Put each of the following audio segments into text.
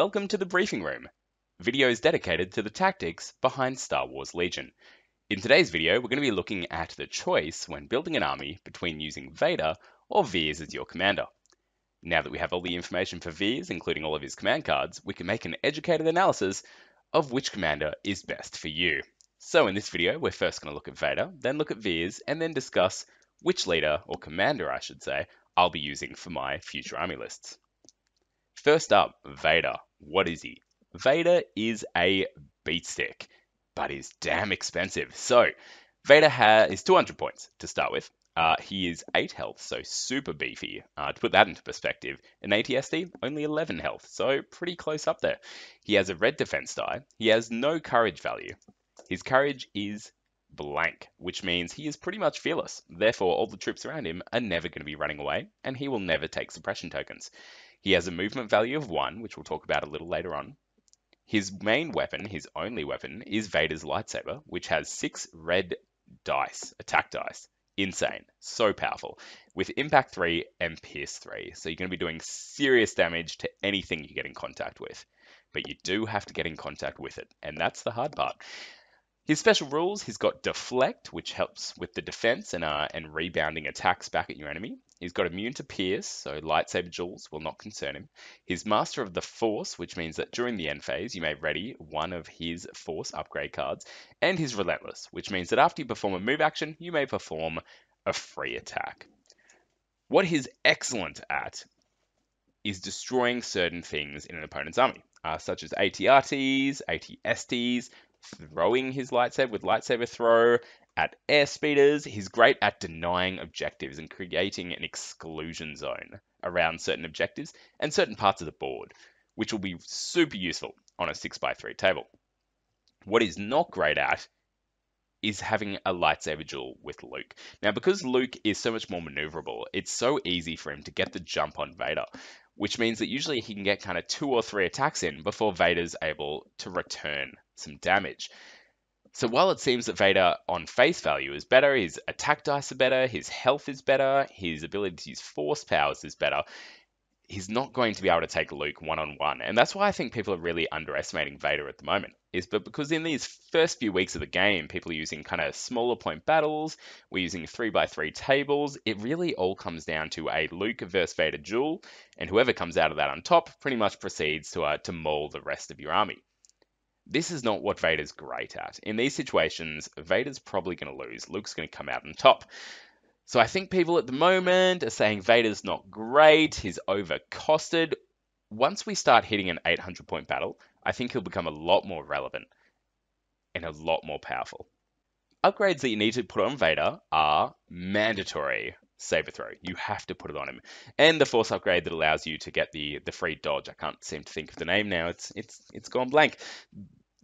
Welcome to the briefing room, videos dedicated to the tactics behind Star Wars Legion. In today's video, we're going to be looking at the choice when building an army between using Vader or Veers as your commander. Now that we have all the information for Veers, including all of his command cards, we can make an educated analysis of which commander is best for you. So in this video, we're first going to look at Vader, then look at Veers, and then discuss which leader, or commander I should say, I'll be using for my future army lists. First up, Vader. What is he? Vader is a beatstick, but is damn expensive. So, Vader is 200 points to start with. He is 8 health, so super beefy. To put that into perspective, an ATSD, only 11 health, so pretty close up there. He has a red defense die. He has no courage value. His courage is blank, which means he is pretty much fearless. Therefore, all the troops around him are never going to be running away, and he will never take suppression tokens. He has a movement value of 1, which we'll talk about a little later on. His main weapon, his only weapon, is Vader's lightsaber, which has 6 red dice, attack dice. Insane. So powerful. With impact 3 and pierce 3. So you're going to be doing serious damage to anything you get in contact with. But you do have to get in contact with it, and that's the hard part. His special rules, he's got Deflect, which helps with the defense and rebounding attacks back at your enemy. He's got Immune to Pierce, so lightsaber duels will not concern him. He's Master of the Force, which means that during the end phase, you may ready one of his Force upgrade cards. And he's Relentless, which means that after you perform a move action, you may perform a free attack. What he's excellent at is destroying certain things in an opponent's army, such as ATRTs, ATSTs, throwing his lightsaber with lightsaber throw, at airspeeders. He's great at denying objectives and creating an exclusion zone around certain objectives and certain parts of the board, which will be super useful on a 6x3 table. What he's not great at is having a lightsaber duel with Luke. Now, because Luke is so much more maneuverable, it's so easy for him to get the jump on Vader, which means that usually he can get kind of 2 or 3 attacks in before Vader's able to return some damage. So while it seems that Vader on face value is better, his attack dice are better, his health is better, his ability to use force powers is better, he's not going to be able to take Luke one-on-one. And that's why I think people are really underestimating Vader at the moment. But because in these first few weeks of the game, people are using kind of smaller point battles, we're using 3x3 tables, it really all comes down to a Luke versus Vader duel, and whoever comes out of that on top pretty much proceeds to maul the rest of your army. This is not what Vader's great at. In these situations, Vader's probably going to lose. Luke's going to come out on top. So I think people at the moment are saying Vader's not great, he's overcosted. Once we start hitting an 800 point battle, I think he'll become a lot more relevant and a lot more powerful. Upgrades that you need to put on Vader are mandatory. Saber throw. You have to put it on him. And the force upgrade that allows you to get the free dodge. I can't seem to think of the name now. It's gone blank.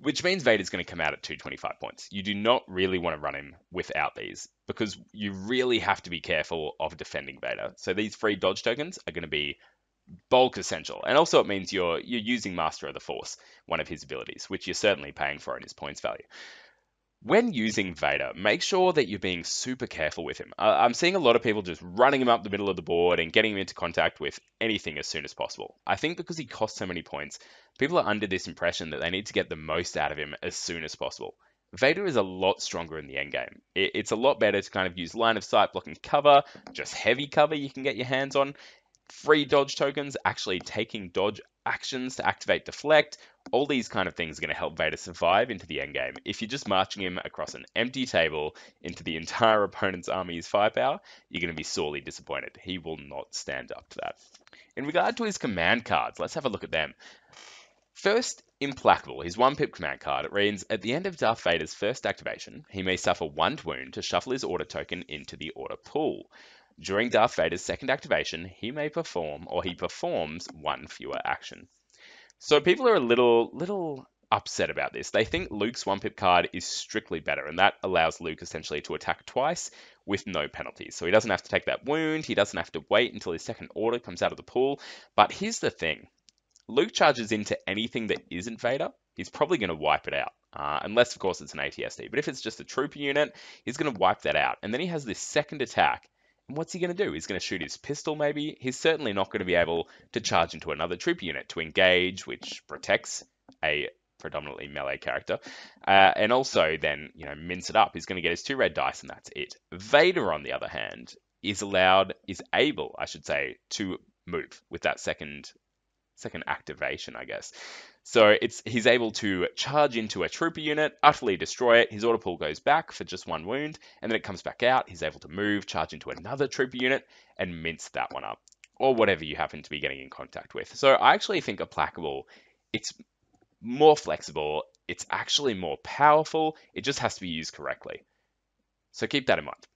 Which means Vader's going to come out at 225 points. You do not really want to run him without these, because you really have to be careful of defending Vader. So these free dodge tokens are going to be bulk essential. And also it means you're using Master of the Force, one of his abilities, which you're certainly paying for in his points value. When using Vader, make sure that you're being super careful with him. I'm seeing a lot of people just running him up the middle of the board and getting him into contact with anything as soon as possible. I think because he costs so many points, people are under this impression that they need to get the most out of him as soon as possible. Vader is a lot stronger in the endgame. It's a lot better to kind of use line of sight, blocking cover, just heavy cover you can get your hands on. Free dodge tokens, actually taking dodge actions to activate deflect, all these kind of things are going to help Vader survive into the endgame. If you're just marching him across an empty table into the entire opponent's army's firepower, you're going to be sorely disappointed. He will not stand up to that. In regard to his command cards, let's have a look at them. First, Implacable, his 1-pip command card. It reads, at the end of Darth Vader's first activation, he may suffer 1 wound to shuffle his order token into the order pool. During Darth Vader's second activation, he may perform, or he performs, 1 fewer action. So people are a little upset about this. They think Luke's 1-pip card is strictly better, and that allows Luke essentially to attack twice with no penalties. So he doesn't have to take that wound, he doesn't have to wait until his second order comes out of the pool. But here's the thing. Luke charges into anything that isn't Vader, he's probably going to wipe it out. Unless, of course, it's an ATSD. But if it's just a trooper unit, he's going to wipe that out. And then he has this second attack What's he going to do? He's going to shoot his pistol, maybe. He's certainly not going to be able to charge into another troop unit to engage, which protects a predominantly melee character. And also then, mince it up. He's going to get his 2 red dice, and that's it. Vader, on the other hand, is able, I should say, to move with that second activation, I guess. So he's able to charge into a trooper unit, utterly destroy it. His auto pull goes back for just 1 wound, and then it comes back out. He's able to move, charge into another trooper unit, and mince that one up, or whatever you happen to be getting in contact with. So I actually think Implacable, it's more flexible. It's actually more powerful. It just has to be used correctly. So keep that in mind.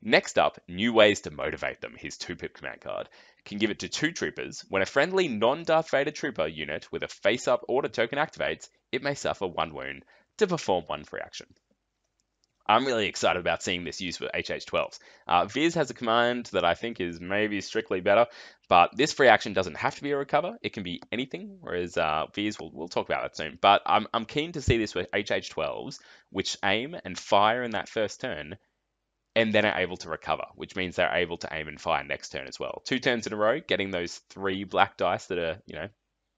Next up, New Ways to Motivate Them, his 2-pip command card. Can give it to 2 troopers. When a friendly non-Darth Vader trooper unit with a face-up order token activates, it may suffer 1 wound to perform 1 free action. I'm really excited about seeing this used with HH-12s. Veers has a command that I think is maybe strictly better, but this free action doesn't have to be a recover. It can be anything, whereas Veers, we'll talk about that soon. But I'm keen to see this with HH-12s, which aim and fire in that first turn, and then are able to recover, which means they're able to aim and fire next turn as well. 2 turns in a row, getting those 3 black dice that are,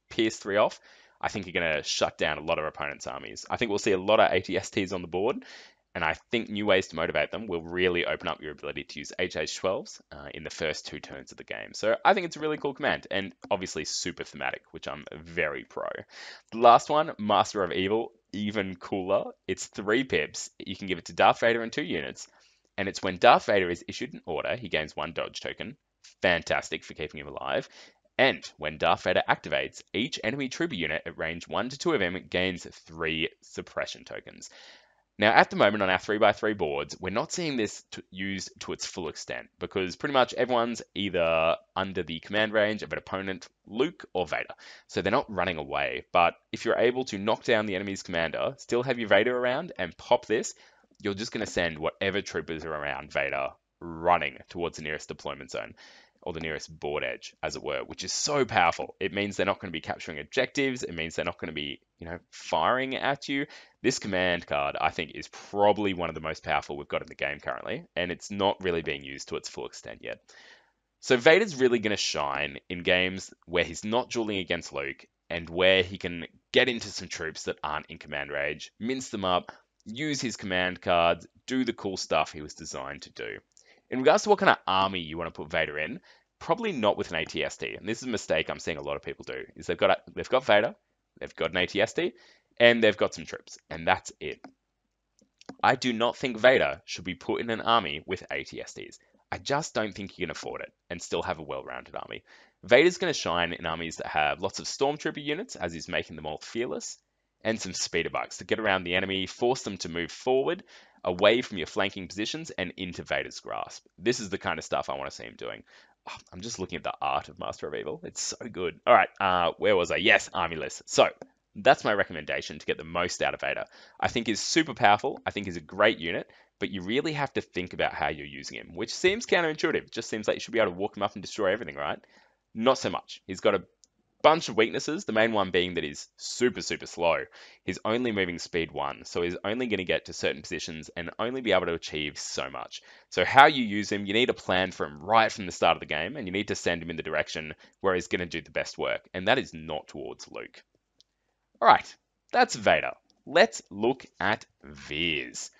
pierce 3 off, I think you're going to shut down a lot of opponents' armies. I think we'll see a lot of ATSTs on the board, and I think New Ways to Motivate Them will really open up your ability to use HH-12s in the first 2 turns of the game. So I think it's a really cool command, and obviously super thematic, which I'm very pro. The last one, Master of Evil, even cooler. It's 3 pips. You can give it to Darth Vader and 2 units. And it's when Darth Vader is issued an order, he gains 1 dodge token. Fantastic for keeping him alive. And when Darth Vader activates, each enemy trooper unit at range 1 to 2 of him gains 3 suppression tokens. Now, at the moment on our 3x3 boards, we're not seeing this used to its full extent because pretty much everyone's either under the command range of an opponent, Luke or Vader. So they're not running away. But if you're able to knock down the enemy's commander, still have your Vader around, and pop this, you're just going to send whatever troopers are around Vader running towards the nearest deployment zone, or the nearest board edge, as it were, which is so powerful. It means they're not going to be capturing objectives. It means they're not going to be, firing at you. This command card, I think, is probably one of the most powerful we've got in the game currently, and it's not really being used to its full extent yet. So Vader's really going to shine in games where he's not dueling against Luke, and where he can get into some troops that aren't in command range, mince them up, use his command cards, do the cool stuff he was designed to do. In regards to what kind of army you want to put Vader in, probably not with an ATST. And this is a mistake I'm seeing a lot of people do, is they've got Vader, they've got an ATST, and they've got some troops, and that's it. I do not think Vader should be put in an army with ATSTs. I just don't think you can afford it and still have a well-rounded army. Vader's going to shine in armies that have lots of stormtrooper units, as he's making them all fearless, and some speeder bikes to get around the enemy, force them to move forward, away from your flanking positions, and into Vader's grasp. This is the kind of stuff I want to see him doing. Oh, I'm just looking at the art of Master of Evil. It's so good. All right, where was I? Yes, army list. So that's my recommendation to get the most out of Vader. I think he's super powerful. I think he's a great unit, but you really have to think about how you're using him, which seems counterintuitive. It just seems like you should be able to walk him up and destroy everything, right? Not so much. He's got a bunch of weaknesses, the main one being that he's super, super slow. He's only moving speed 1, so he's only going to get to certain positions and only be able to achieve so much. So how you use him, you need a plan for him right from the start of the game, and you need to send him in the direction where he's going to do the best work, and that is not towards Luke. Alright, that's Vader. Let's look at Veers.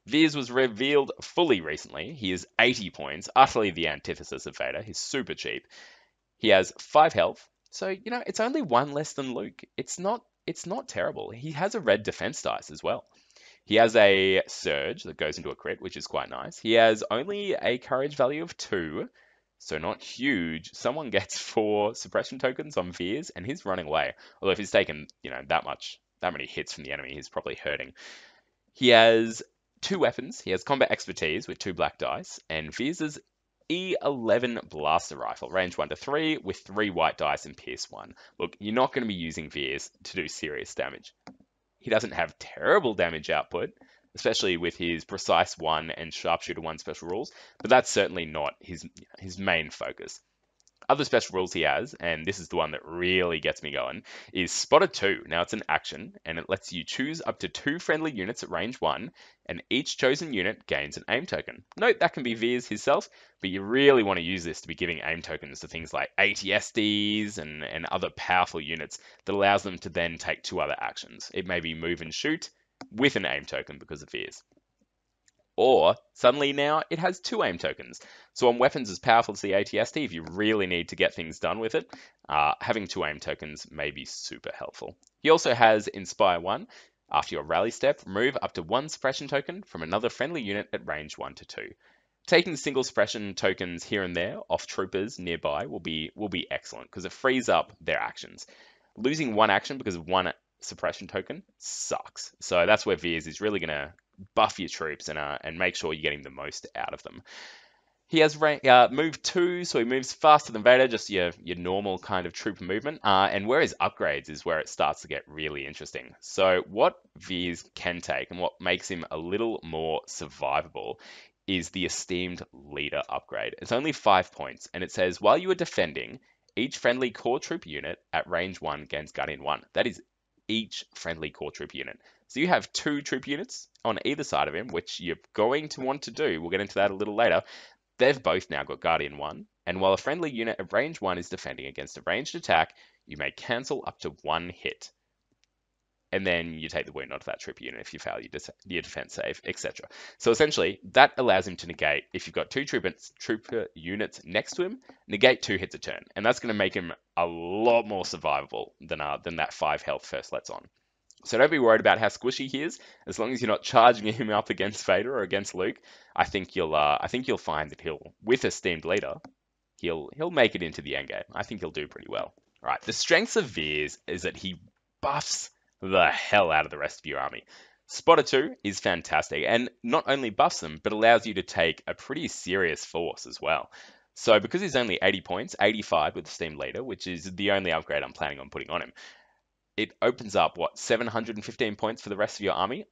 Veers was revealed fully recently. He is 80 points, utterly the antithesis of Vader. He's super cheap. He has 5 health. So, it's only 1 less than Luke. It's not terrible. He has a red defense dice as well. He has a surge that goes into a crit, which is quite nice. He has only a courage value of 2, so not huge. Someone gets 4 suppression tokens on Veers, and he's running away. Although if he's taken, that many hits from the enemy, he's probably hurting. He has 2 weapons. He has combat expertise with 2 black dice, and Veers' E11 blaster rifle, range 1 to 3 with 3 white dice and pierce 1. Look, you're not going to be using Veers to do serious damage. He doesn't have terrible damage output, especially with his precise 1 and sharpshooter 1 special rules, but that's certainly not his main focus. other special rules he has, and this is the one that really gets me going, is Spotter 2. Now it's an action, and it lets you choose up to 2 friendly units at range 1, and each chosen unit gains an aim token. Note that can be Veers himself, but you really want to use this to be giving aim tokens to things like ATSDs and other powerful units that allows them to then take 2 other actions. It may be move and shoot with an aim token because of Veers. Or, suddenly now, it has 2 aim tokens. So on weapons as powerful as the ATSD, if you really need to get things done with it, having 2 aim tokens may be super helpful. He also has Inspire 1. After your rally step, remove up to 1 suppression token from another friendly unit at range 1 to 2. Taking single suppression tokens here and there off troopers nearby will be excellent because it frees up their actions. Losing 1 action because of 1 suppression token sucks. So that's where Veers is really going to buff your troops and make sure you're getting the most out of them. He has move 2, so he moves faster than Vader, just your normal kind of trooper movement. And where his upgrades is where it starts to get really interesting. So what Veers can take and what makes him a little more survivable is the Esteemed Leader upgrade. It's only 5 points, and it says, while you are defending, each friendly core troop unit at range 1 gains Guardian 1. That is each friendly core troop unit. So you have 2 troop units on either side of him, which you're going to want to do. We'll get into that a little later. They've both now got Guardian 1, and while a friendly unit at range 1 is defending against a ranged attack, you may cancel up to 1 hit. And then you take the wound onto that troop unit if you fail your defense save, etc. So essentially, that allows him to negate, if you've got 2 trooper units next to him, negate 2 hits a turn. And that's going to make him a lot more survivable than that 5 health first lets on. So don't be worried about how squishy he is. As long as you're not charging him up against Vader or against Luke, I think you'll find that with Esteemed Leader, he'll make it into the endgame. I think he'll do pretty well. All right, the strengths of Veers is that he buffs the hell out of the rest of your army. Spotter 2 is fantastic, and not only buffs them, but allows you to take a pretty serious force as well. So because he's only 80 points, 85 with Esteemed Leader, which is the only upgrade I'm planning on putting on him, it opens up, 715 points for the rest of your army.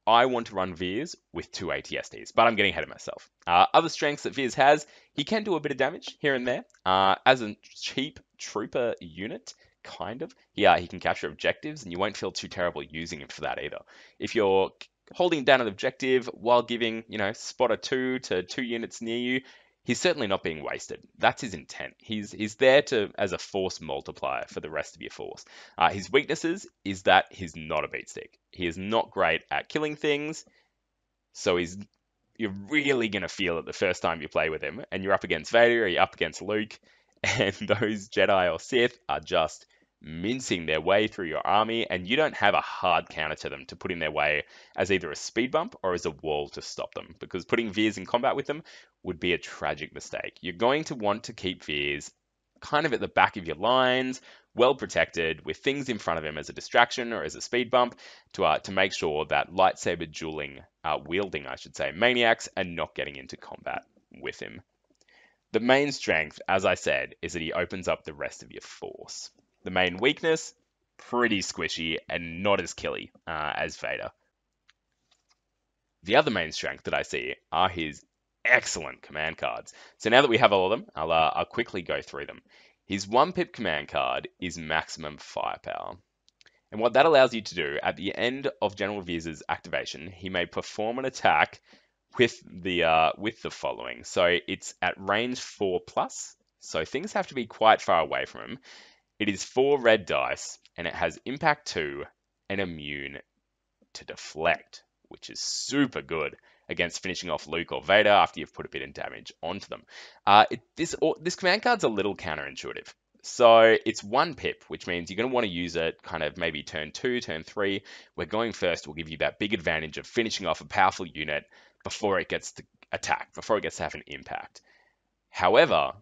I want to run Veers with 2 ATSDs, but I'm getting ahead of myself. Other strengths that Veers has, he can do a bit of damage here and there. As a cheap trooper unit, kind of. Yeah, he can capture objectives, and you won't feel too terrible using him for that either. If you're holding down an objective while giving, Spotter 2 to 2 units near you, he's certainly not being wasted. That's his intent. He's there as a force multiplier for the rest of your force. His weaknesses is that he's not a beat stick. He is not great at killing things, so you're really going to feel it the first time you play with him, and you're up against Vader or you're up against Luke, and those Jedi or Sith are just mincing their way through your army, and you don't have a hard counter to them to put in their way as either a speed bump or as a wall to stop them, because putting Veers in combat with them would be a tragic mistake. You're going to want to keep Veers kind of at the back of your lines, well protected, with things in front of him as a distraction or as a speed bump to make sure that lightsaber wielding, maniacs are not getting into combat with him. The main strength, as I said, is that he opens up the rest of your force. The main weakness, pretty squishy and not as killy as Vader. The other main strength that I see are his excellent command cards. So now that we have all of them, I'll quickly go through them. His 1-pip command card is Maximum Firepower. And what that allows you to do, at the end of General Veers' activation, he may perform an attack with the following. So it's at range 4+, so things have to be quite far away from him. It is 4 red dice, and it has impact 2 and immune to deflect, which is super good against finishing off Luke or Vader after you've put a bit of damage onto them. This command card's a little counterintuitive. So it's 1 pip, which means you're going to want to use it kind of maybe turn 2, turn 3. Where going first will give you that big advantage of finishing off a powerful unit before it gets to attack, before it gets to have an impact. However,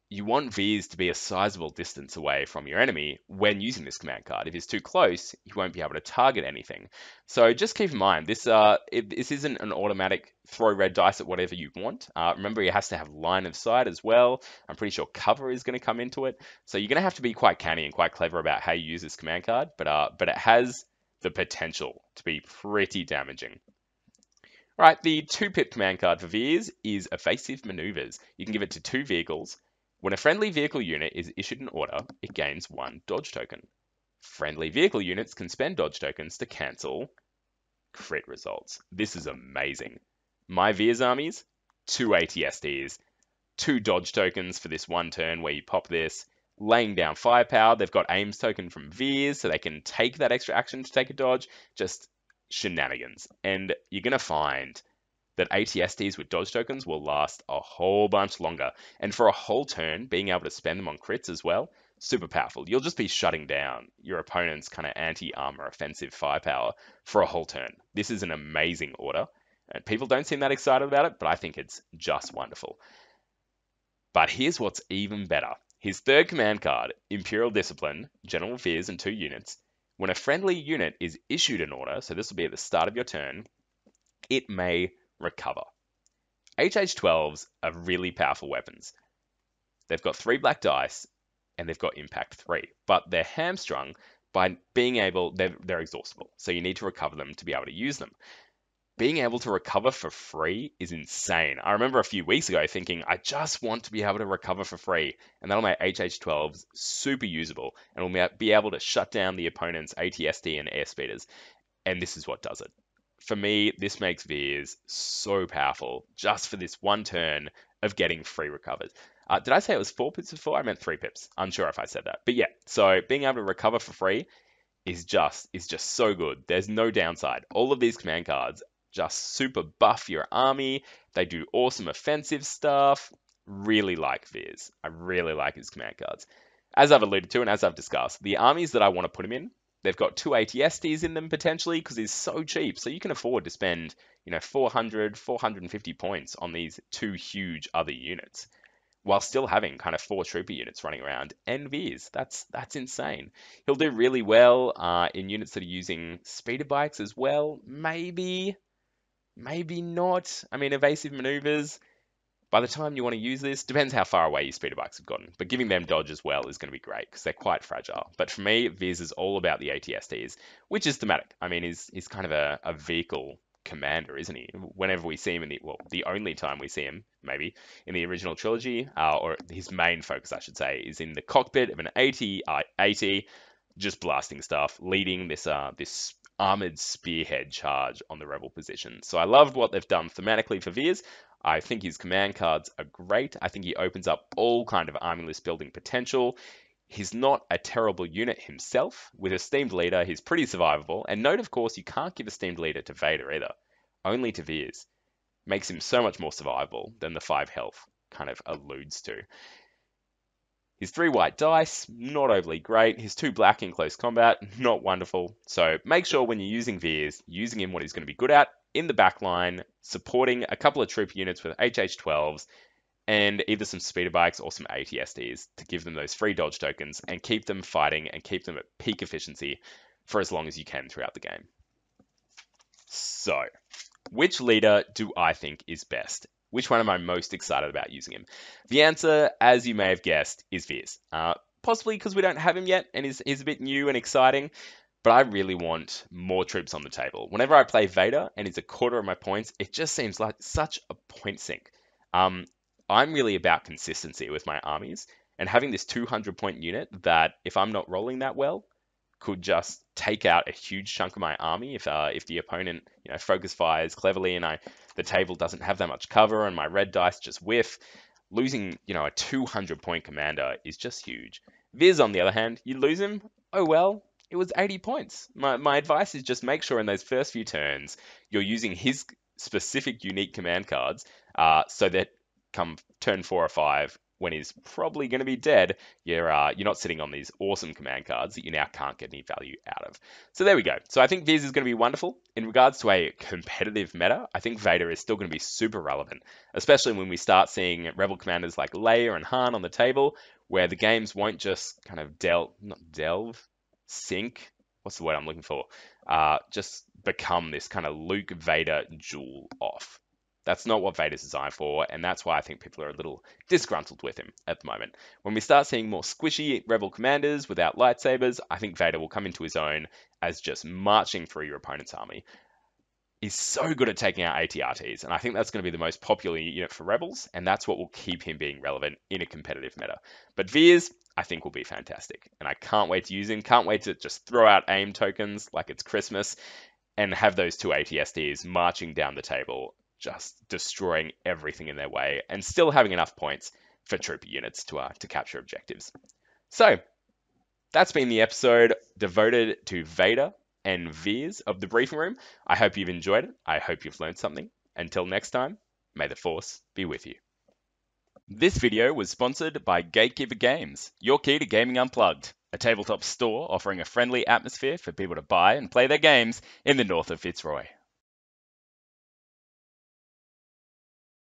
you want Veers to be a sizable distance away from your enemy when using this command card. If he's too close, he won't be able to target anything. So just keep in mind, this isn't an automatic throw red dice at whatever you want. Remember, he has to have line of sight as well. I'm pretty sure cover is going to come into it. So you're going to have to be quite canny and quite clever about how you use this command card, but it has the potential to be pretty damaging. Right, the 2-pip command card for Veers is Evasive Maneuvers. You can give it to 2 vehicles, When a friendly vehicle unit is issued an order, it gains 1 dodge token. Friendly vehicle units can spend dodge tokens to cancel crit results. This is amazing. My Veers armies, 2 ATSTs, 2 dodge tokens for this one turn where you pop this, laying down firepower. They've got aims token from Veers, so they can take that extra action to take a dodge. Just shenanigans. And you're going to find that ATSTs with dodge tokens will last a whole bunch longer. And for a whole turn, being able to spend them on crits as well, super powerful. You'll just be shutting down your opponent's kind of anti-armor offensive firepower for a whole turn. This is an amazing order. And people don't seem that excited about it, but I think it's just wonderful. But here's what's even better. His third command card, Imperial Discipline, General Veers and 2 units. When a friendly unit is issued an order, so this will be at the start of your turn, it may recover. HH-12s are really powerful weapons. They've got 3 black dice, and they've got impact 3, but they're hamstrung by being able, they're exhaustible, so you need to recover them to be able to use them. Being able to recover for free is insane. I remember a few weeks ago thinking, I just want to be able to recover for free, and that'll make HH-12s super usable, and we'll be able to shut down the opponent's ATST and airspeeders, and this is what does it. For me, this makes Veers so powerful just for this one turn of getting free recovers. Did I say it was 4 pips before? I meant 3 pips. Unsure if I said that. But yeah, so being able to recover for free is just so good. There's no downside. All of these command cards just super buff your army. They do awesome offensive stuff. Really like Veers. I really like his command cards. As I've alluded to and as I've discussed, the armies that I want to put him in, they've got 2 ATSTs in them potentially because he's so cheap. So you can afford to spend, 400, 450 points on these 2 huge other units while still having kind of 4 trooper units running around and Veers. That's insane. He'll do really well in units that are using speeder bikes as well. Maybe not. I mean, evasive maneuvers, by the time you want to use this, depends how far away your speeder bikes have gotten. But giving them dodge as well is going to be great because they're quite fragile. But for me, Veers is all about the ATSTs, which is thematic. I mean, he's kind of a vehicle commander, isn't he? Whenever we see him the only time we see him, maybe, in the original trilogy, or his main focus, I should say, is in the cockpit of an AT-80, just blasting stuff, leading this armored spearhead charge on the rebel position. So I loved what they've done thematically for Veers. I think his command cards are great. I think he opens up all kind of army list building potential. He's not a terrible unit himself. With Esteemed Leader, he's pretty survivable. And note, of course, you can't give Esteemed Leader to Vader either. Only to Veers. Makes him so much more survivable than the 5 health kind of alludes to. His 3 white dice, not overly great. His 2 black in close combat, not wonderful. So make sure when you're using Veers, using him what he's going to be good at, in the back line, supporting a couple of troop units with HH-12s, and either some speeder bikes or some ATSTs to give them those free dodge tokens and keep them fighting and keep them at peak efficiency for as long as you can throughout the game. So, which leader do I think is best? Which one am I most excited about using him? The answer, as you may have guessed, is Veers. Possibly because we don't have him yet and he's a bit new and exciting, but I really want more troops on the table. Whenever I play Vader and he's a quarter of my points, it just seems like such a point sink. I'm really about consistency with my armies, and having this 200-point unit that, if I'm not rolling that well, could just take out a huge chunk of my army if the opponent focus fires cleverly and the table doesn't have that much cover and my red dice just whiff. Losing a 200-point commander is just huge. Viz, on the other hand, you lose him, oh well, it was 80 points. My advice is just make sure in those first few turns you're using his specific unique command cards so that come turn 4 or 5, when he's probably going to be dead, you're not sitting on these awesome command cards that you now can't get any value out of. So there we go. So I think Veers is going to be wonderful. In regards to a competitive meta, I think Vader is still going to be super relevant, especially when we start seeing rebel commanders like Leia and Han on the table, where the games won't just kind of sink. What's the word I'm looking for? Just become this kind of Luke Vader duel off. That's not what Vader's designed for, and that's why I think people are a little disgruntled with him at the moment. When we start seeing more squishy rebel commanders without lightsabers, I think Vader will come into his own as just marching through your opponent's army. is so good at taking out ATRTs, and I think that's going to be the most popular unit for Rebels, and that's what will keep him being relevant in a competitive meta. But Veers, I think, will be fantastic, and I can't wait to use him. Can't wait to just throw out AIM tokens like it's Christmas and have those two ATSDs marching down the table, just destroying everything in their way, and still having enough points for trooper units to capture objectives. So that's been the episode devoted to Vader and Veers of the Briefing Room. I hope you've enjoyed it. I hope you've learned something. Until next time, may the Force be with you. This video was sponsored by Gatekeeper Games, your key to gaming unplugged, a tabletop store offering a friendly atmosphere for people to buy and play their games in the north of Fitzroy.